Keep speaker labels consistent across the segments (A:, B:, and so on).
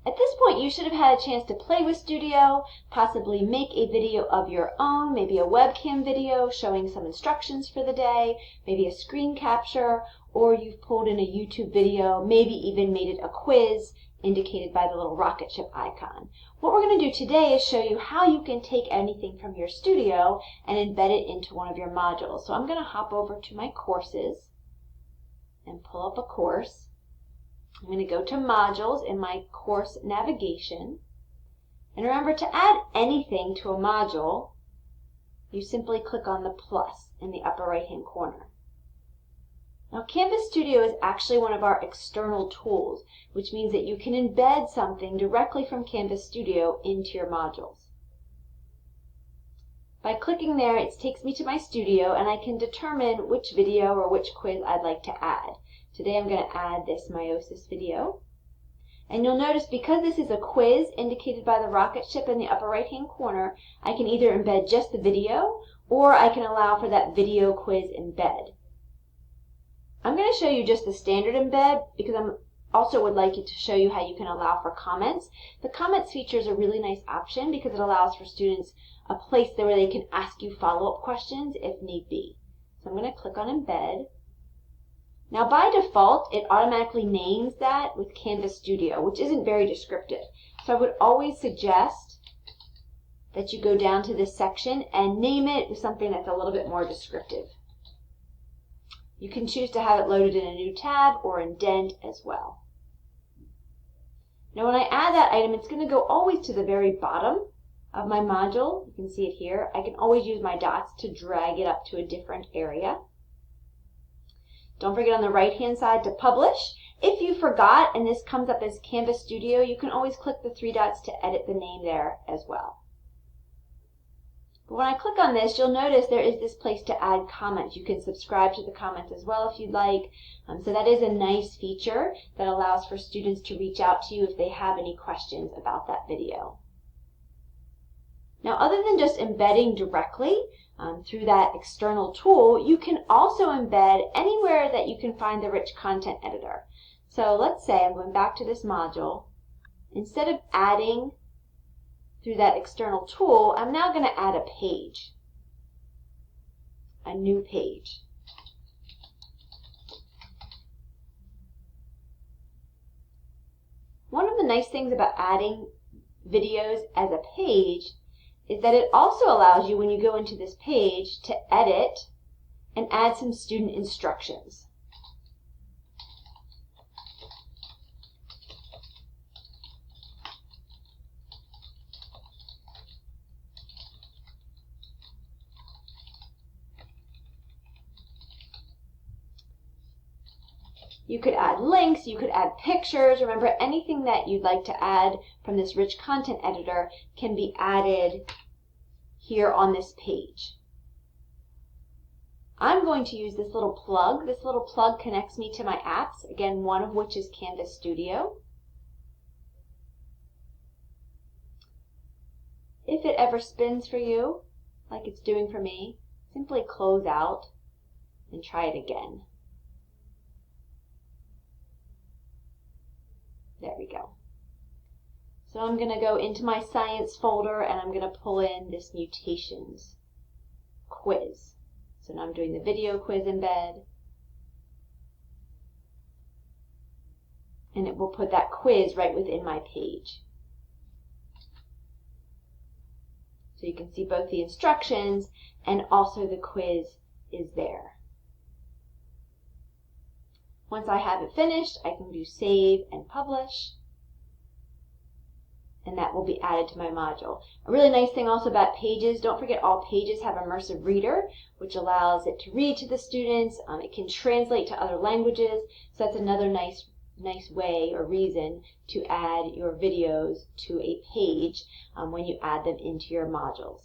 A: At this point, you should have had a chance to play with Studio, possibly make a video of your own, maybe a webcam video showing some instructions for the day, maybe a screen capture, or you've pulled in a YouTube video, maybe even made it a quiz indicated by the little rocket ship icon. What we're going to do today is show you how you can take anything from your Studio and embed it into one of your modules. So I'm going to hop over to my courses and pull up a course. I'm going to go to Modules in my course navigation. And remember, to add anything to a module, you simply click on the plus in the upper right-hand corner. Now, Canvas Studio is actually one of our external tools, which means that you can embed something directly from Canvas Studio into your modules. By clicking there, it takes me to my Studio, and I can determine which video or which quiz I'd like to add. Today I'm going to add this meiosis video. And you'll notice, because this is a quiz indicated by the rocket ship in the upper right-hand corner, I can either embed just the video, or I can allow for that video quiz embed. I'm going to show you just the standard embed because I also would like it to show you how you can allow for comments. The comments feature is a really nice option because it allows for students a place there where they can ask you follow-up questions if need be. So I'm going to click on embed. Now, by default, it automatically names that with Canvas Studio, which isn't very descriptive. So I would always suggest that you go down to this section and name it with something that's a little bit more descriptive. You can choose to have it loaded in a new tab or indent as well. Now, when I add that item, it's going to go always to the very bottom of my module. You can see it here. I can always use my dots to drag it up to a different area. Don't forget on the right-hand side to publish. If you forgot and this comes up as Canvas Studio, you can always click the three dots to edit the name there as well. But when I click on this, you'll notice there is this place to add comments. You can subscribe to the comments as well if you'd like. So that is a nice feature that allows for students to reach out to you if they have any questions about that video. Now, other than just embedding directly through that external tool, you can also embed anywhere that you can find the rich content editor. So let's say I'm going back to this module. Instead of adding through that external tool, I'm now going to add a page, a new page. One of the nice things about adding videos as a page is that it also allows you, when you go into this page, to edit and add some student instructions. You could add links, you could add pictures. Remember, anything that you'd like to add from this rich content editor can be added here on this page. I'm going to use this little plug. This little plug connects me to my apps, again, one of which is Canvas Studio. If it ever spins for you, like it's doing for me, simply close out and try it again. There we go. So I'm going to go into my science folder and I'm going to pull in this mutations quiz. So now I'm doing the video quiz embed. And it will put that quiz right within my page. So you can see both the instructions and also the quiz is there. Once I have it finished, I can do save and publish, and that will be added to my module. A really nice thing also about pages, don't forget all pages have immersive reader, which allows it to read to the students. It can translate to other languages, so that's another nice way or reason to add your videos to a page when you add them into your modules.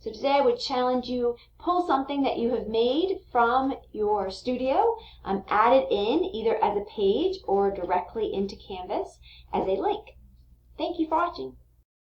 A: So today I would challenge you, pull something that you have made from your Studio, add it in either as a page or directly into Canvas as a link. Thank you for watching.